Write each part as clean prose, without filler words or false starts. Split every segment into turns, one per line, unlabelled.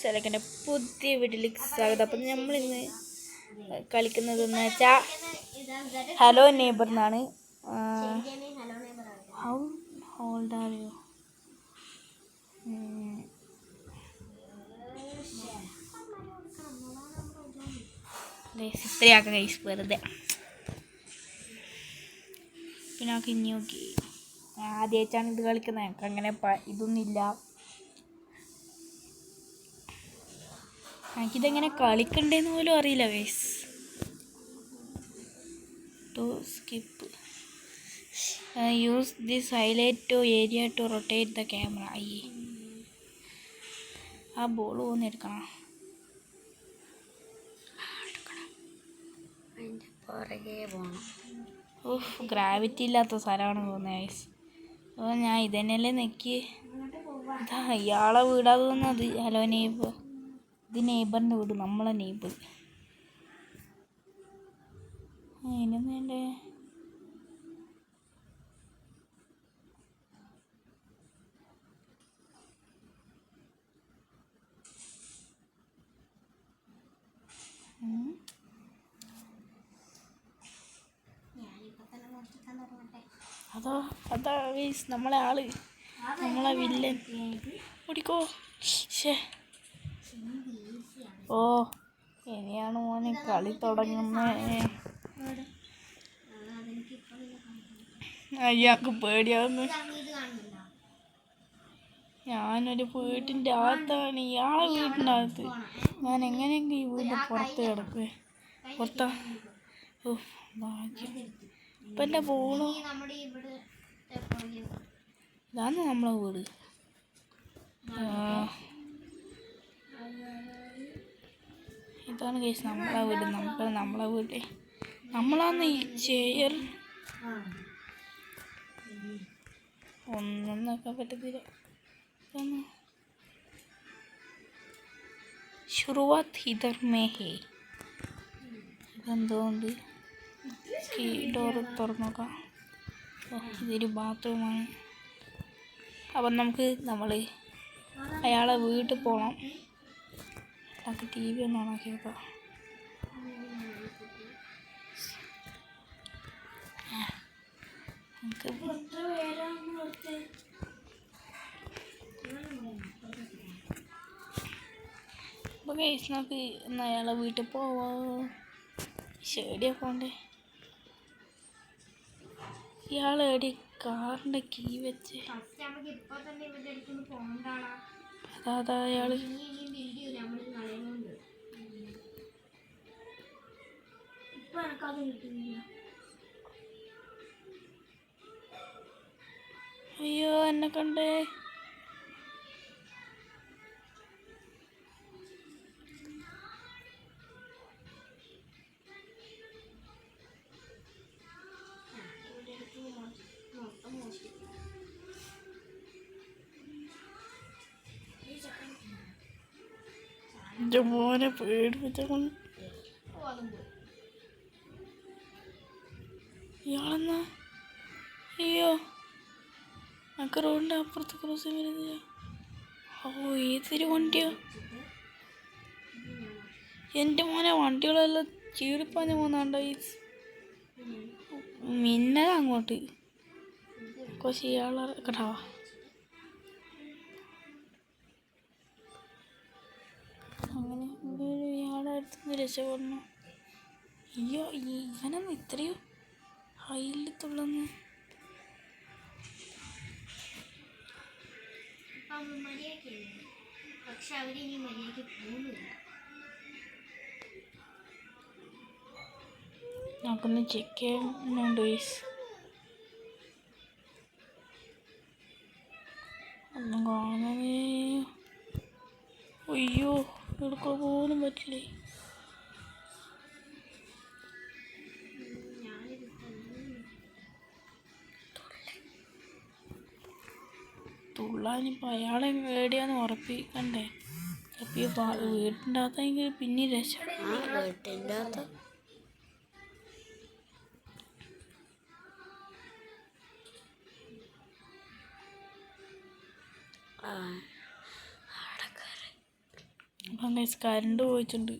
സെലക്കൻ്റെ പുതിയ വീട്ടിലേക്ക് സ്വാഗതം. അപ്പം നമ്മളിന്ന് കളിക്കുന്നതെന്ന് വെച്ചാൽ ഹലോ നെയ്ബർ എന്നാണ്. How old are you? ഇത്രയാക്കാം കൈസ് വെറുതെ. പിന്നെ നമുക്ക് ഇനി നോക്കി ആദ്യമായിട്ടാണ് ഇത് കളിക്കുന്നത്. ഞങ്ങൾക്ക് അങ്ങനെ ഇതൊന്നുമില്ല. എനിക്കിതെങ്ങനെ കളിക്കണ്ടേന്ന് പോലും അറിയില്ല guys. To skip use this highlight to area to rotate the camera. അയ്യേ, ആ ബോൾ പോകുന്ന എടുക്കണം. ഓഹ്, ഗ്രാവിറ്റി ഇല്ലാത്ത സ്ഥലമാണ് പോകുന്നത് ഗൈസ്. അപ്പോൾ ഞാൻ ഇതന്നെയല്ലേ നെക്കി. ഇതാ ഇയാളെ വീടാ തോന്നുന്നത്. Hello neighbour. ഇത് നെയ്ബറിൻ്റെ വീട്, നമ്മളെ നെയ്ബർ. അതിനും വേണ്ടേ അതാ ഗൈസ് നമ്മളെ ആള്, നമ്മളെ വില്ലൻ. ഓടിക്കോ. ഓ, ഇനിയാണ് മോനെ കളി തുടങ്ങുന്നത്. അയ്യാക്ക് പേടിയാവുന്നു. ഞാനൊരു വീട്ടിൻ്റെ അകത്താണ്, ഇയാളെ വീട്ടിൻ്റെ അകത്ത്. ഞാൻ എങ്ങനെയെങ്കിലും ഈ വീടിൻ്റെ പുറത്ത് കിടക്കുക. പുറത്താ. ഓ ഭാഗ്യം. ഇപ്പം എൻ്റെ ബോളോ. ഇതാണ് നമ്മളെ വീട്. ഇതാണ് കേസ് നമ്മളെ വീട്. നമ്മളെ വീട് നമ്മളാന്ന് ഈ ചെയർ ഒന്നും നോക്കാൻ പറ്റത്തില്ല. ശുറുവാത്ത് ഹിദർ മേ ഹേ. ഇതെന്തുകൊണ്ട് ഈ ഡോറ് തുറന്നു നോക്കാം. ഇതൊരു ബാത്റൂമാണ്. അപ്പം നമ്മൾ അയാളെ വീട്ടിൽ പോകണം. നമുക്ക് ടി വി ഒന്ന് ഓണാക്കി വെക്കാം. അപ്പോൾ ഗൈസ് നമുക്ക് ഇന്ന് അയാളെ വീട്ടിൽ പോവാം. ഷേഡിയാ പോണ്ടേ. ഇയാളെടി കാറിൻ്റെ കീ വെച്ച്. അതാ അയാള്. അയ്യോ, എന്നെ കണ്ടേ. എൻ്റെ മോനെ പേടിപ്പിച്ചോളൂ. ഇയാളെന്നാ? അയ്യോ, നമുക്ക് റോഡിൻ്റെ അപ്പുറത്ത് ക്രോസ് ചെയ്യാൻ വരുന്നില്ല. ഓ, ഏതൊരു വണ്ടിയോ. എൻ്റെ മോനെ വണ്ടികളെല്ലാം ചീറിപ്പാഞ്ഞ് പോകുന്നുണ്ടോ. ഈ മിന്നല അങ്ങോട്ട് കുറച്ച് ഇയാളെ കേട്ടോ. അങ്ങനെ ഇയാളെ അടുത്തുനിന്ന് രക്ഷപ്പെടണം. അയ്യോ, ഇവനൊന്നും ഇത്രയും ഹൈലത്തുള്ളന്ന്. നമുക്കൊന്ന് ചെക്ക് ചെയ്യാനുണ്ട് ഗൈസ്. ഒന്നും കാണുന്നേ. അയ്യോ, എടുക്കാൻ പോലും പറ്റില്ലേ. തുള്ളാനിപ്പോൾ അയാളെ എവിടെയാന്ന് ഉറപ്പിക്കണ്ടേ. ചിലപ്പോൾ വീട്ടിൻ്റെ അകത്തെങ്കിൽ പിന്നെ രക്ഷപ്പെടാം. വീട്ടിൻ്റെ അകത്ത് അപ്പം ഗൈസ് കറണ്ട് പോയിട്ടുണ്ട്.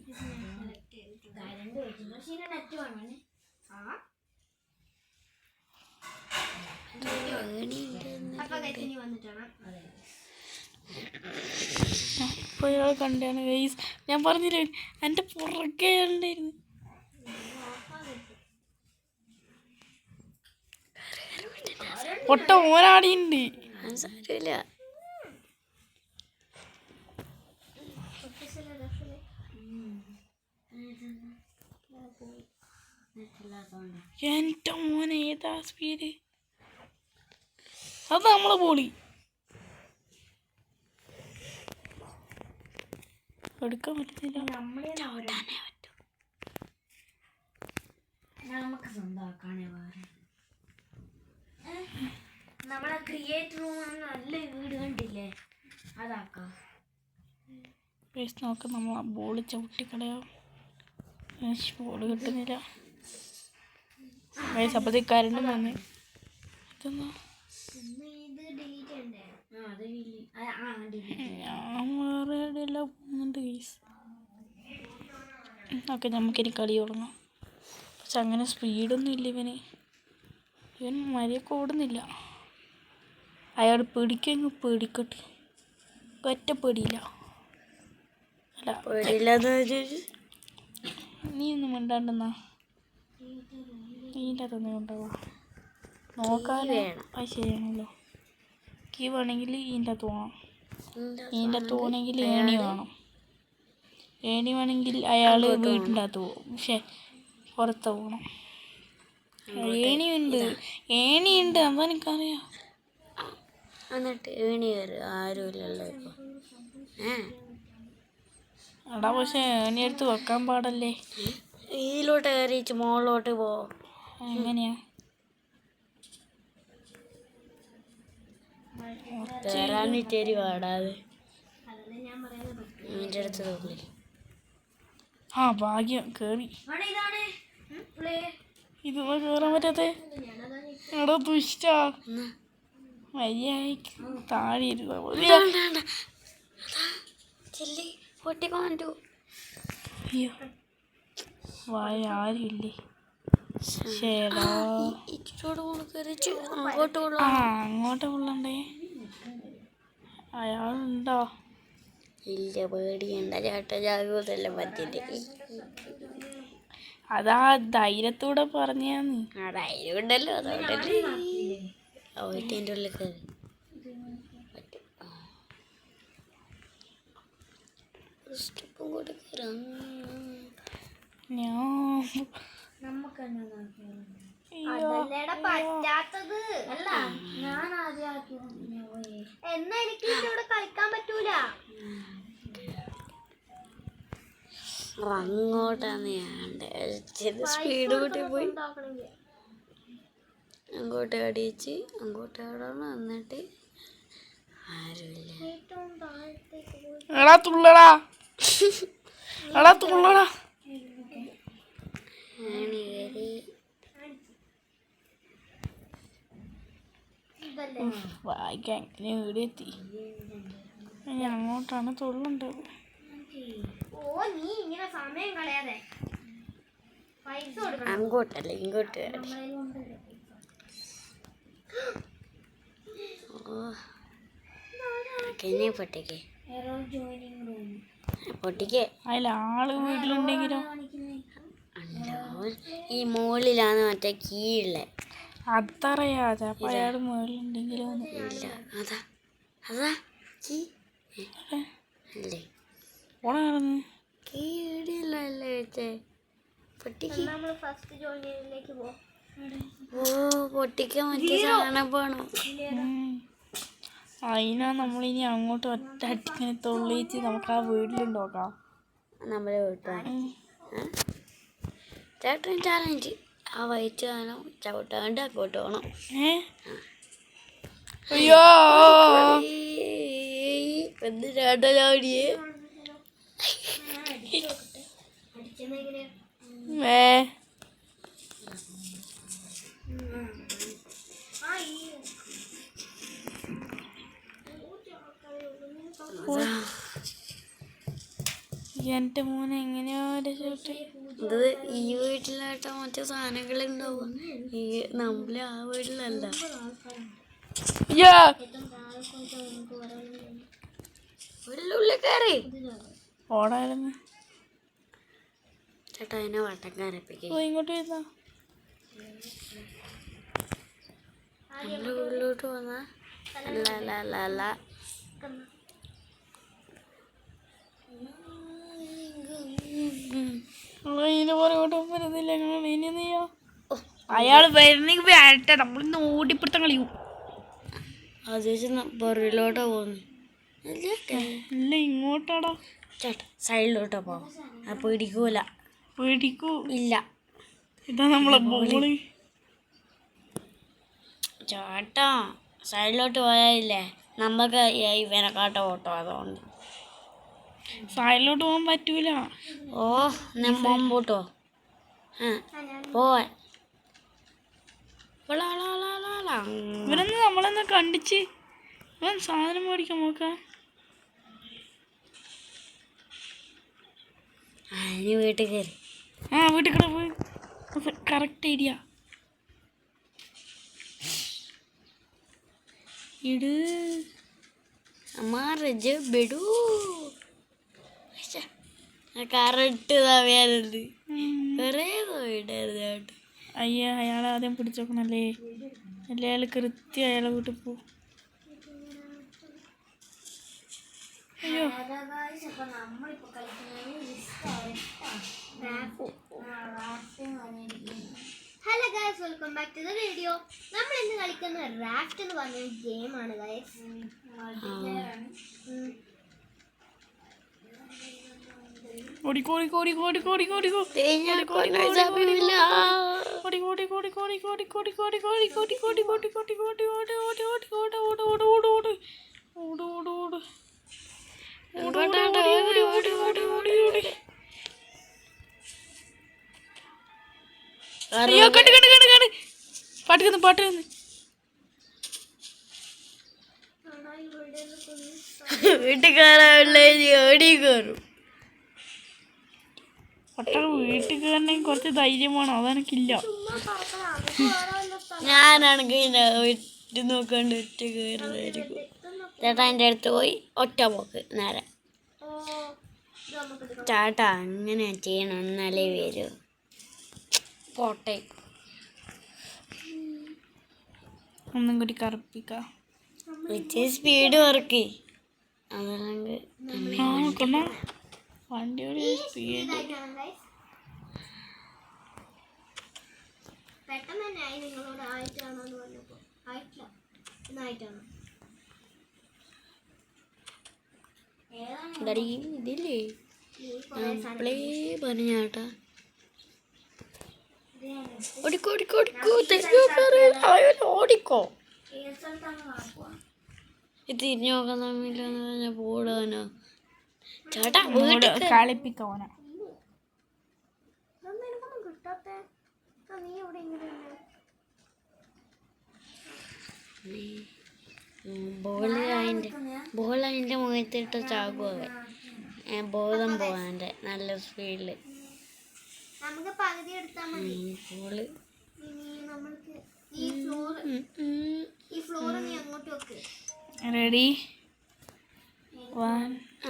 അപ്പോൾ ഇയാൾ കണ്ടാണ് ഗൈസ്, ഞാൻ പറഞ്ഞില്ലേ എൻ്റെ പുറകെ ഉണ്ടായിരുന്നു. പൊട്ട ഓനാടിയുണ്ട്.
സാരമില്ല.
എൻ്റെ മോനെ ഏതാ സ്പീഡ്, അത് നമ്മളെ പോളി എടുക്കാൻ പറ്റുന്നില്ല.
നമുക്ക് സ്വന്തമാക്കാനേ വേറെ നമ്മളെ ക്രിയേറ്റർ നല്ല വീട് കണ്ടില്ലേ, അതാക്കാം.
നോക്ക് നമ്മൾ ആ ബോൾ ചവിട്ടിക്കളയാം. ബോൾ കിട്ടുന്നില്ല. അപ്പത്തേക്ക് കരണ്ടും വന്ന്. ഇതെന്നാ ഞാൻ വേറെ എവിടെയെല്ലാം പോകുന്നുണ്ട് ഗൈസ്. ഓക്കെ, നമുക്കിനി കളി തുടങ്ങാം. പക്ഷെ അങ്ങനെ സ്പീഡൊന്നും ഇല്ല ഇവൻ മര്യാദക്ക് ഓടുന്നില്ല. അയാൾ പേടിക്കങ്ങ് പേടിക്കട്ടെ, ഒറ്റ പേടിയില്ല. അല്ല
പേടിയില്ലാന്ന്
നീ ഒന്നും മിണ്ടാണ്ടെന്നാ, നീൻ്റെ തന്നെ ഉണ്ടാവുക നോക്കാനേ. അത് ശരിയാണല്ലോ, കീ വേണമെങ്കിൽ ഇതിൻ്റെ അകത്ത് പോകണം. ഇതിൻ്റെ അകത്ത് പോകണമെങ്കിൽ ഏണി വേണം. ഏണി വേണമെങ്കിൽ അയാൾ വീട്ടിൻ്റെ അകത്ത് പോകും. പക്ഷേ പുറത്ത് പോകണം. ഏണിയുണ്ട് അതാ എനിക്കറിയാം.
എന്നിട്ട് ഏണി കയറി ആരുമില്ലല്ലോ ഇപ്പൊ.
എടാ പക്ഷെ ഏണി എടുത്ത് വെക്കാൻ പാടല്ലേ.
ഇതിലോട്ട് കയറിച്ച് മുകളിലോട്ട് പോ.
എങ്ങനെയാ
കയറാനിട്ടേരി പാടാതെ എൻ്റെ അടുത്ത് തോന്നി.
ആ ഭാഗ്യം കേറി. ഇതൊന്നും കയറാൻ പറ്റാത്ത എടാ ദുഷ്ടാ, മര്യാദക്ക് താഴെ ഇരുന്നാ മതി. അയ്യോ വായ ആരുമില്ലേ. ശേടാ അങ്ങോട്ട് കൊള്ളണ്ടേ, അയാളുണ്ടോ?
ഇല്ല, പേടിയണ്ട ചേട്ടാ, ജാഗ്രതയെല്ലാം പറ്റില്ല.
അതാ ധൈര്യത്തോടെ പറഞ്ഞാന്ന്.
ധൈര്യം ഉണ്ടല്ലോ, അതുകൊണ്ടല്ലേ അവൻ്റെ ഉള്ളിൽ കയറി. സ്റ്റെപ്പും കൂടെ കയറാം. അങ്ങോട്ടാണ് സ്പീഡ് കൂട്ടി പോയി അങ്ങോട്ട് അടിച്ച് അങ്ങോട്ട് ആടണം. എന്നിട്ട് ആരുമില്ല.
എടാ തുള്ളടാ, എടാ തുള്ളടാ. വായിക്കാൻ എങ്ങനെ ഇവിടെ എത്തി. ഇനി അങ്ങോട്ടാണ് തുള്ളണ്ടത്.
അങ്ങോട്ടല്ല ഇങ്ങോട്ട്. പൊട്ടിക്ക്
അതിലാള് വീട്ടിലുണ്ടെങ്കിലോ.
ഈ മുകളിലാണ് മറ്റേ കീഴുള്ള.
അതറിയാതെ അപ്പൊ അയാൾ മുകളിലുണ്ടെങ്കിലോ.
ഇല്ല, അതാ അതാ അല്ലേ
ഓണ കിടന്ന്
കീഴിലല്ലേ വെച്ചേ. പൊട്ടിക്ക്. ഓ പൊട്ടിക്കാൻ മറ്റേ സാധനം പോണം.
അതിനാ നമ്മളിനി അങ്ങോട്ട് ഒറ്റ അടിങ്ങനെ തൊള്ളിച്ച് നമുക്ക് ആ വീട്ടിലുണ്ടോക്കാം.
നമ്മളെ വീട്ടാണ് ചേട്ടൻ ചാലഞ്ച്. ആ വൈറ്റ് സാധനം ചവിട്ടാണ്ട് അങ്ങോട്ട് പോകണം.
അയ്യോ
എന്ത് ചേട്ടാ ചാടിയേ.
എൻ്റെ മോനെ എങ്ങനെയാ രക്ഷപ്പെട്ടെ?
ഇത് ഈ വീട്ടിലാട്ടോ മറ്റു സാധനങ്ങളുണ്ടാവും, ഈ നമ്മളെ ആ വീട്ടിലല്ല.
യ്യാ.
ഉള്ളിൽ കയറി
ഓടായിരുന്നു.
ചേട്ടാ അതിനെ വട്ടം കയറിപ്പിക്കും.
ഓ ഇങ്ങോട്ട് വരുന്ന
നമ്മുടെ ഉള്ളിലോട്ട് വന്ന അല്ല അല്ല അല്ല അല്ല
ഇതിന് പുറകോട്ടും വരുന്നില്ല. ഇനി നീയോ? അയാൾ വരുന്നെങ്കിൽ വരട്ടെ, നമ്മളിന്ന് ഓടിപ്പിടുത്തം കളിയും.
അത് പുറകിലോട്ടാ പോകുന്നു.
ഇല്ല ഇങ്ങോട്ടാടാ.
ചേട്ടാ സൈഡിലോട്ടാ പോവാം, അപ്പൊ ഇടിക്കൂല.
പേടിക്കൂ
ഇല്ല.
ഇതാ നമ്മളെ ബോള്.
ചേട്ടാ സൈഡിലോട്ട് പോയാലേ നമുക്ക് ഇവനെക്കാട്ടോ ഓട്ടോ, അതുകൊണ്ട്
സൈഡിലോട്ട് പോകാൻ പറ്റൂല.
ഓ മുമ്പോട്ടോ പോവാൻ.
ഇവരൊന്ന് നമ്മളെന്നാ കണ്ടിച്ച് ഇവൻ സാധനം മേടിക്കാൻ നോക്കാം.
അതിന് വീട്ടിൽ കയറി.
ആ വീട്ടിൽ കൂടെ പോയി. കറക്റ്റ് ഏരിയ ഇട്.
അമ്മാറജ് ബെടൂ കറക്റ്റ് സമയാനുണ്ട്. കുറേ പോയിട്ടായിരുന്നു ചേട്ടാ.
അയ്യ അയാളെ ആദ്യം പിടിച്ചോക്കണല്ലേ. അല്ലേ അയാൾ കൃത്യം അയാളെ വീട്ടിൽ പോവും. അയ്യോ
hello guys, welcome back to the video. നമ്മൾ ഇന്ന് കളിക്കുന്ന റാഫ്റ്റ് എന്ന് പറഞ്ഞ ഗെയിമാണ് ഗൈസ്.
ഓടിക്കോടി കോടി കോടി കോടി കോടി പാട്ട്
വീട്ടിൽ കയറാനുള്ള ഓടി കയറും.
വീട്ടിൽ കയറണമെങ്കിൽ കുറച്ച് ധൈര്യം വേണം, അതെനിക്കില്ല.
ഞാനാണെങ്കിൽ വീട്ടിൽ നോക്കാണ്ട് ഒറ്റ കയറുന്നതായിരിക്കും. ചേട്ടാ എൻ്റെ അടുത്ത് പോയി ഒറ്റ പോക്ക് നേരെ. ചേട്ടാ അങ്ങനെ ചെയ്യണം, എന്നാലേ വരൂ. പോട്ടെ
ഒന്നും കൂടി കറുപ്പിക്കാം.
സ്പീഡ് വർക്ക് അതല്ലെങ്കിൽ
വണ്ടിയുടെ സ്പീഡ്.
പെട്ടെന്ന് തന്നെ ആയി. നിങ്ങളോട് ആയിട്ടാണോ എന്ന് പറഞ്ഞപ്പോ ആയിട്ടില്ല, ഇന്നായിട്ടാണോ?
ഇതില്ലേ പ്ലേ പറഞ്ഞാട്ടാ. ഓടിക്കോ ഇത് തിരിഞ്ഞു നോക്കാൻ തമ്മില്ലെന്ന് പറഞ്ഞ പോടാനോ. ചേട്ടാ
കളിപ്പിക്കോന.
കിട്ടാത്ത നീ ഇവിടെ ഇങ്ങനെ
ബോൾ അതിൻ്റെ മുഖത്തിട്ട് ചാകുവേ. ബോധം പോവാൻ്റെ നല്ല സ്പീഡിൽ.
നമുക്ക് പകുതി എടുത്താൽ മതി.
ബോള്
നമ്മൾക്ക് ഈ ഫ്ലോർ നീ അങ്ങോട്ട് വെക്ക്.
റെഡി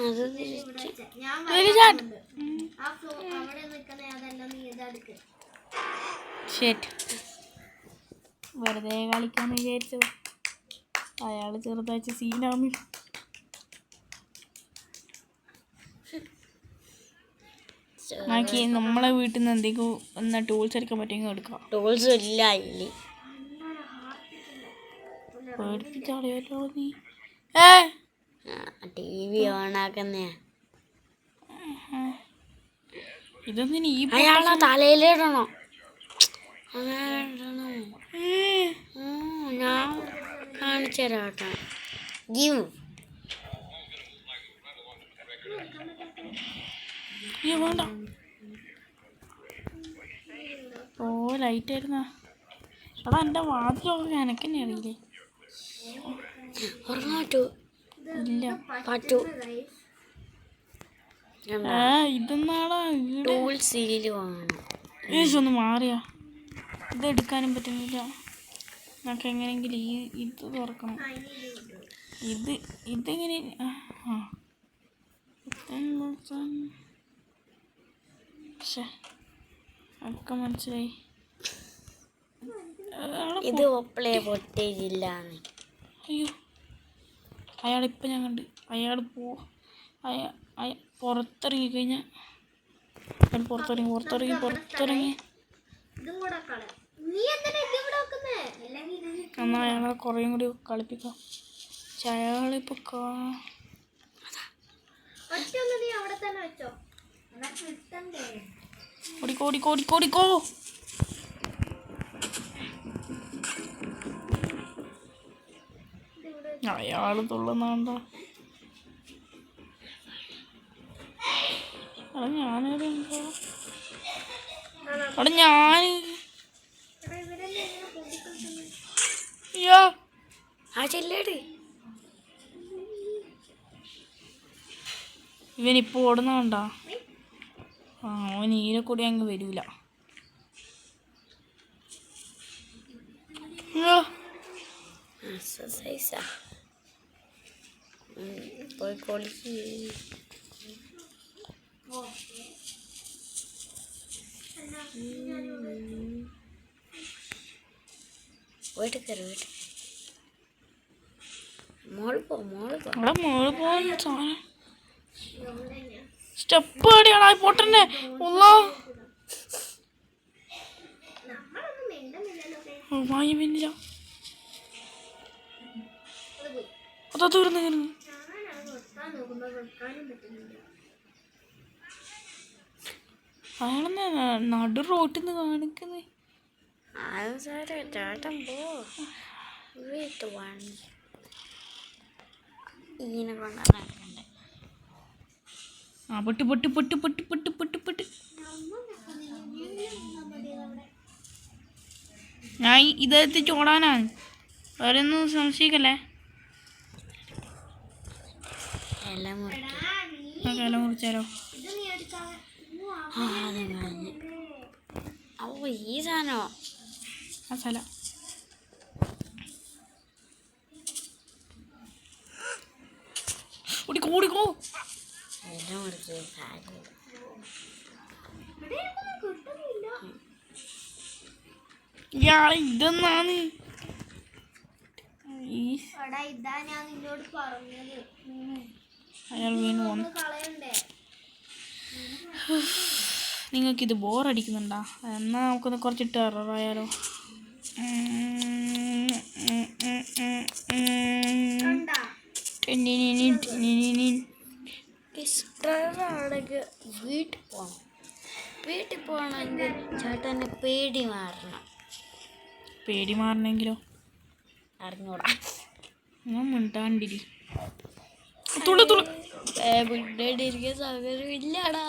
അത്
ഞാൻ ആ ഫ്ലോർ അവിടെ നിൽക്കുന്ന അതെല്ലാം നീ ഇതെടുക്ക്.
ശരി, വെറുതെ കളിക്കാന്ന് വിചാരിച്ചത്. അയാൾ ചെറുതായിട്ട് സീനാമി. ബാക്കി നമ്മളെ വീട്ടിൽ നിന്ന് എന്തെങ്കിലും എന്നാ ടൂൾസ് എടുക്കാൻ പറ്റുമെങ്കിൽ എടുക്കാം.
ടൂൾസ് ഇല്ല ഇല്ല.
പേടിപ്പിച്ചാളിയല്ലോ നീ.
TV ഓണാക്കുന്ന
ഇതൊന്നും ഈ
അയാളെ തലയിലിടണോ? അങ്ങനെ ഇടണോ? ഞാൻ കാണിച്ചു തരാം കേട്ടോ. ഗീവ്
വേണ്ട. ഓ ലൈറ്റ് ആയിരുന്നാ. എടാ എൻ്റെ വാതിലൊക്കെ എനക്ക് തന്നെ അറിയില്ലേ.
ഉറങ്ങാറ്റു
ഇല്ല
പാറ്റു.
ഇതെന്നാടാ വീട്
ടൂൾ സീല് വാങ്ങണം.
ഒന്ന് മാറിയാ ഇതെടുക്കാനും പറ്റുന്നില്ല. നമുക്ക് എങ്ങനെയെങ്കിലും ഇത് തുറക്കണം. ഇതെങ്ങനെ ഒക്കെ മനസ്സിലായി.
ഇത് ഒപ്പളേ പൊട്ടേജില്ല.
അയ്യോ അയാളിപ്പം ഞാൻ കണ്ട്. അയാൾ പുറത്തിറങ്ങി കഴിഞ്ഞാൽ പുറത്തിറങ്ങി എന്നാൽ അയാളെ കുറേയും കൂടി കളിപ്പിക്കാം. പക്ഷെ അയാളിപ്പോൾ ഓടിക്കോ. അയാൾ തുള്ളുന്നാണ്ടോ. ഇവനിപ്പോ ഓടുന്നോണ്ടാ. അവൻ ഈരെ കൂടി അങ്ങ് വരൂല.
പോയി കൊളിക്ക്. വീട്ടിൽ കയറി മോള് പോവാൻ
സ്റ്റെപ്പ് അടിയാണായി പൊട്ടന്നെ. വാങ്ങില്ല അതാ തീർന്നു. അയാളെന്നെ നടു റോട്ടിൽ നിന്ന് കാണിക്കുന്നേ.
ചേട്ടൻ പോ. ഇങ്ങനെ കൊണ്ടുവന്നേ.
പൊട്ട് ഞാൻ ഇതെത്തി ചോടാനാണ്. വേറെ ഒന്നും സംശയിക്കല്ലേ.
എല്ലാം
മുറിച്ചാലോ?
ഈ സാധനോ
മസാല ഓടിക്കോ.
എല്ലാം മുറിച്ച്
ഇതെന്നാണ് അയാൾ വീണ് പോന്നു. നിങ്ങൾക്കിത് ബോറടിക്കുന്നുണ്ടോ? എന്നാൽ നമുക്കൊന്ന് കുറച്ച് ടെററായാലോ.
ടെററാണെങ്കിൽ വീട്ടിൽ പോകണമെങ്കിൽ ചേട്ടനെ പേടി
മാറണമെങ്കിലോ
അറിഞ്ഞൂടാ.
ഞാൻ മിണ്ടാണ്ടിരി.
മിണ്ടാണ്ടിരിക്കാൻ സൗകര്യം ഇല്ലടാ.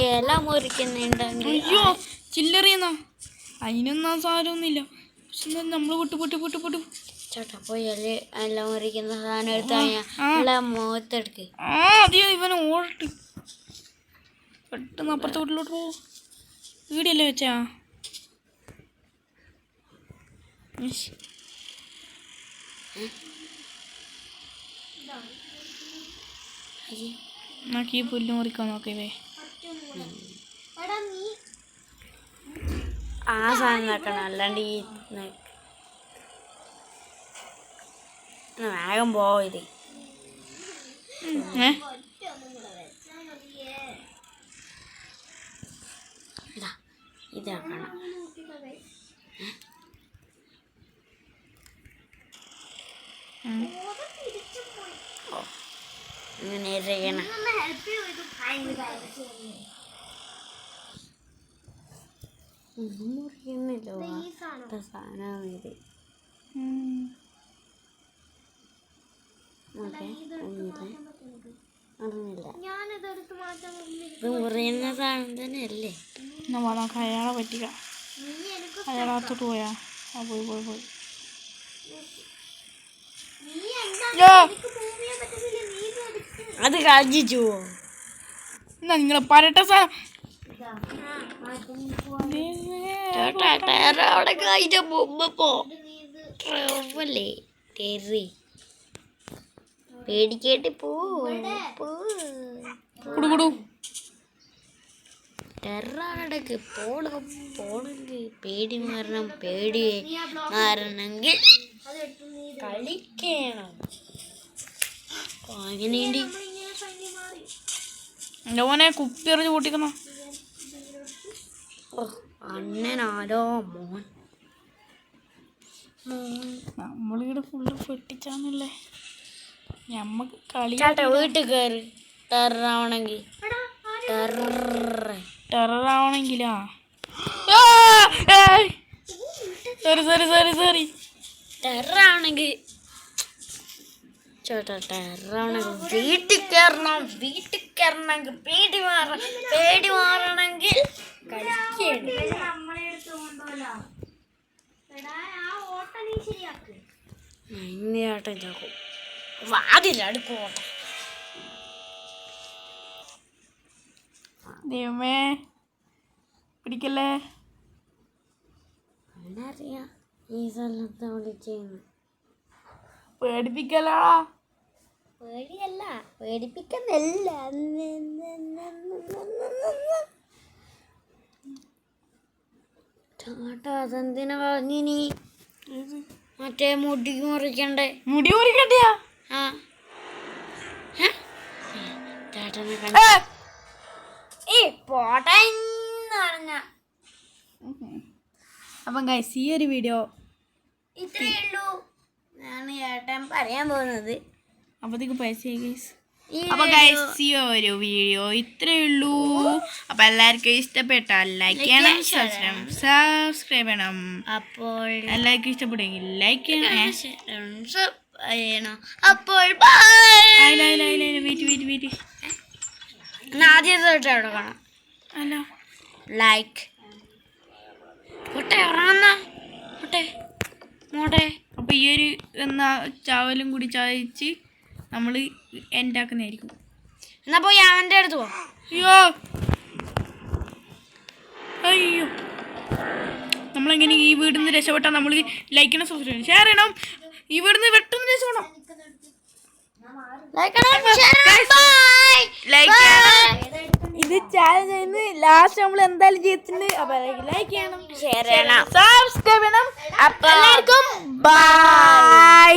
എല്ലാം മുറിക്കുന്നുണ്ടെങ്കിൽ
അയ്യോ ചില്ലറിയെന്നാ അതിനൊന്നും സാരമൊന്നുമില്ല. പക്ഷെ നമ്മൾ പൊട്ടു
ചേട്ടാ പോയി എല്ലാം മുറിക്കുന്ന സാധനം എടുത്താൽ മുഖത്തെടുക്ക്.
അതെയോ ഇവനെ ഓടട്ട് പെട്ടെന്ന് അപ്പുറത്തെ വീട്ടിലോട്ട് പോ. വീടിയല്ലേ വെച്ചാ നമുക്ക് ഈ പുല്ല് മുറിക്കാൻ നോക്കിയവേ.
ആ സാധനം നോക്കണം. അല്ലാണ്ട് ഈ വേഗം പോയത് ഇതാക്കണം. ഇങ്ങനെ ചെയ്യണം. മുറിയുന്നില്ലോ സാധനം ഇത്. അറിഞ്ഞില്ല. ഇത് മുറിയുന്ന സാധനം തന്നെയല്ലേ.
നമുക്ക് അയാളെ പറ്റിക്കാം. അയാളകത്തോട്ട് പോയാ പോയി
എനിക്ക് മൂവ് ചെയ്യാൻ പറ്റുന്നില്ല. നീ ഇത് എടുക്ക്.
അത് കളിച്ചു പോവും.
എന്നാ നിങ്ങളെ പരട്ട സാധനം
ചേട്ടാ ടയർ അവിടെ കഴിഞ്ഞ പോകുമ്പോ ട്രവല്ലേ ടെറി പേടിക്കേട്ടി
കുടുകുടു
ടെറടക്ക് പോണെങ്കിൽ പേടി മാറണമെങ്കിൽ
അതെടുത്ത് നീ ഇത്
കളിക്കണം. അങ്ങനെയുണ്ട്.
നമ്മളിങ്ങനെ ഭംഗി മാറി.
എൻ്റെ മോനെ കുപ്പി എറിഞ്ഞ് പൊട്ടിക്കുന്ന
അണ്ണനാരോ മോൻ
നമ്മളിവിടെ ഫുള്ള് പൊട്ടിച്ചാന്നല്ലേ ഞമ്മക്ക് കളി
ചേട്ടാ വീട്ടിൽ കയറി ടെററാവണമെങ്കിൽ
എടാ,
ടെററാവണെങ്കിലാ സോറി
ടെററാവണമെങ്കിൽ ചേട്ടാ ടെററാവണമെങ്കിൽ വീട്ടിൽ കയറണമെങ്കിൽ പേടി മാറണമെങ്കിൽ കളിക്കണം.
ഇവര് നമ്മളെ എടുത്ത് കൊണ്ടുപോലോ. എടാ, ആ ഓട്ട നീ ശരിയാക്ക്.
ചേട്ടൻ ചാക്കും വാതിലടുക്കോട്ടെ.
ദൈവമേ പിടിക്കല്ലേ.
അറിയാം ഈ സ്ഥലത്ത് വിളിച്ചേന്ന്
പേടിപ്പിക്കലാ.
പേടിയല്ല പേടിപ്പിക്കുന്നല്ല. ചേട്ടാ അതെന്തിനാ പറഞ്ഞിനി മറ്റേ മുടി മുറിക്കണ്ടേ?
മുടി മുറിക്കണ്ടിയാ.
ആ ചേട്ടനെ പോട്ടെ പറഞ്ഞ
അപ്പം ഗൈസ് ഈ ഒരു വീഡിയോ
ഇത്രയേ ഉള്ളൂ. ഞാൻ ചേട്ടൻ പറയാൻ പോകുന്നത്
അപ്പത്തേക്ക് പൈസ ഗൈസ്.
ഈ
അപ്പൊ ഗൈസ് ഈ ഒരു വീഡിയോ ഇത്രയേ ഉള്ളൂ. അപ്പൊ എല്ലാവർക്കും ഇഷ്ടപ്പെട്ടാൽ ലൈക്ക് ചെയ്യണം, സബ്സ്ക്രൈബ് ചെയ്യണം.
അപ്പോൾ
എല്ലാവർക്കും ഇഷ്ടപ്പെടുമെങ്കിൽ ലൈക്ക് ചെയ്യണം.
ചെയ്യണം. അപ്പോൾ ബൈ.
വെയിറ്റ്
ആദ്യത്തെ തൊട്ട് അവിടെ കാണാം.
അല്ല
ലൈക്ക് പൊട്ടെ ഉറങ്ങുന്ന പൊട്ടെ മോട്ടെ.
അപ്പൊ ഈ ഒരു എന്നാ ചാവലും കൂടി ചായച്ച് നമ്മൾ എൻഡാക്കുന്നതായിരിക്കും.
എന്നാ പോയി അവൻ്റെ അടുത്ത് പോ.
അയ്യോ നമ്മളെങ്ങനെ ഈ വീടിൽ നിന്ന് രക്ഷപ്പെട്ടാൽ നമ്മൾ ലൈക്ക് ചെയ്യണം, സബ്സ്ക്രൈബ് ചെയ്യണം, ഷെയർ ചെയ്യണം. ഈ വീടിൽ നിന്ന് പെട്ടെന്ന് രക്ഷപ്പെടണം. ഇത് ചാനൽ ചെയ്യുന്ന ലാസ്റ്റ് നമ്മൾ എന്തായാലും ചെയ്തിട്ടുണ്ട്. അപ്പൊ ലൈക്ക് ചെയ്യണം,
ഷെയർ ചെയ്യണം,
സബ്സ്ക്രൈബ് ചെയ്യണം.
അപ്പോൾ
എല്ലാവർക്കും ബൈ.